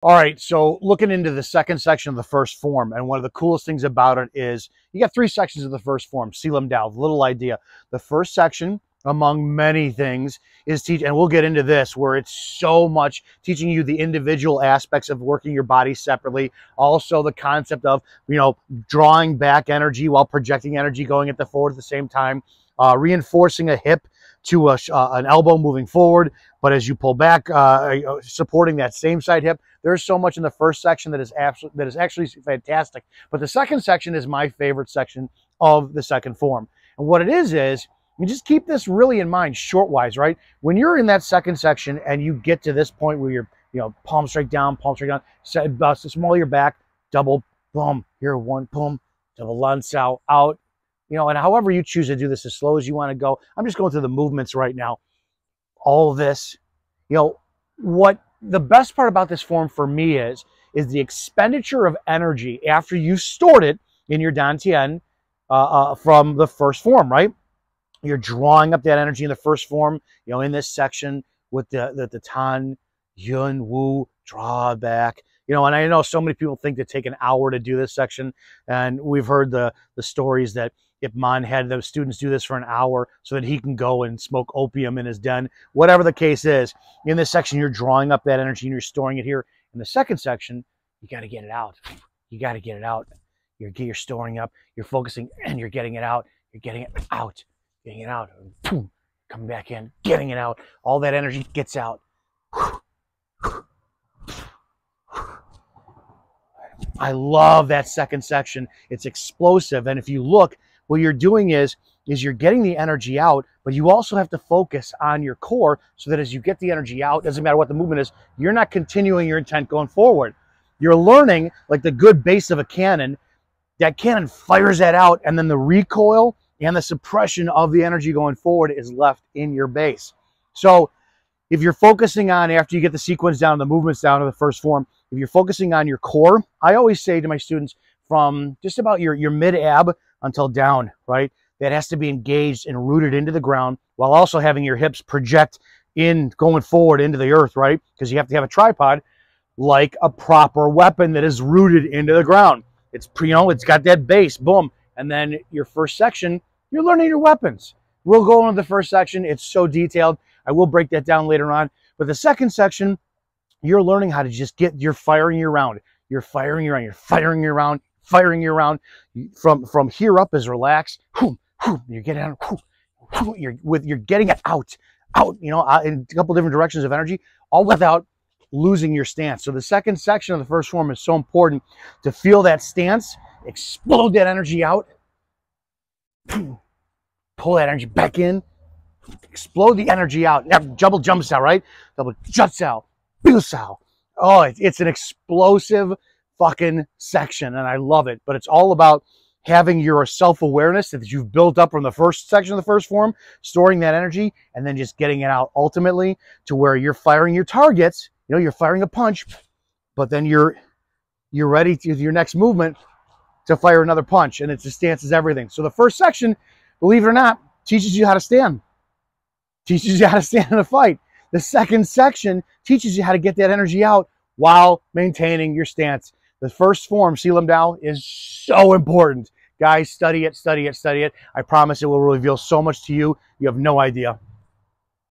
All right, so looking into the second section of the first form, and one of the coolest things about it is you got three sections of the first form. See them down, little idea. The first section, among many things, is teach, and we'll get into this, where it's so much teaching you the individual aspects of working your body separately. Also, the concept of, drawing back energy while projecting energy, going at the forward at the same time, reinforcing a hip to an elbow moving forward, but as you pull back, supporting that same side hip. There's so much in the first section that is actually fantastic. But the second section is my favorite section of the second form. And what it is you just keep this really in mind, short-wise, right? When you're in that second section and you get to this point where you're, palm straight down, small your back, double, boom, here, one, boom, double lance out, and however you choose to do this, as slow as you want to go. I'm just going through the movements right now. All this, what the best part about this form for me is the expenditure of energy after you've stored it in your dantian from the first form, right? You're drawing up that energy in the first form, in this section with the tan, yun, wu, draw back. And I know so many people think to take an hour to do this section, and we've heard the stories that Ip Man had those students do this for an hour so that he can go and smoke opium in his den. Whatever the case is, in this section, you're drawing up that energy and you're storing it here. In the second section, you got to get it out. You got to get it out. You're storing up, you're focusing, and you're getting it out. You're getting it out, getting it out. Boom, coming back in, getting it out. All that energy gets out. I love that second section. It's explosive. And if you look, what you're doing is you're getting the energy out, but you also have to focus on your core so that as you get the energy out, doesn't matter what the movement is, you're not continuing your intent going forward. You're learning, like the good base of a cannon, that cannon fires that out, and then the recoil and the suppression of the energy going forward is left in your base. So if you're focusing on, after you get the sequence down, the movements down to the first form, if you're focusing on your core, I always say to my students, from just about your mid-ab until down, right? That has to be engaged and rooted into the ground while also having your hips project in, going forward into the earth, right? Because you have to have a tripod like a proper weapon that is rooted into the ground. It's, it's got that base, boom. And then your first section, you're learning your weapons. We'll go into the first section. It's so detailed. I will break that down later on. But the second section, you're learning how to just you're firing your round. You're firing your round. You're firing your round. Firing your round. From here up is relax. You're getting out. You're getting it out, in a couple different directions of energy, all without losing your stance. So the second section of the first form is so important to feel that stance, explode that energy out, pull that energy back in, explode the energy out. Double jumps out, right? Double juts out, boosts out. Oh, it's an explosive fucking section, and I love it. But it's all about having your self-awareness that you've built up from the first section of the first form, storing that energy, and then just getting it out ultimately to where you're firing your targets. You're firing a punch, but then you're ready to your next movement to fire another punch, and it's the stance is everything. So the first section, believe it or not, teaches you how to stand. Teaches you how to stand in a fight. The second section teaches you how to get that energy out while maintaining your stance. The first form, Silam Dao, is so important. Guys, study it, study it, study it. I promise it will reveal so much to you. You have no idea.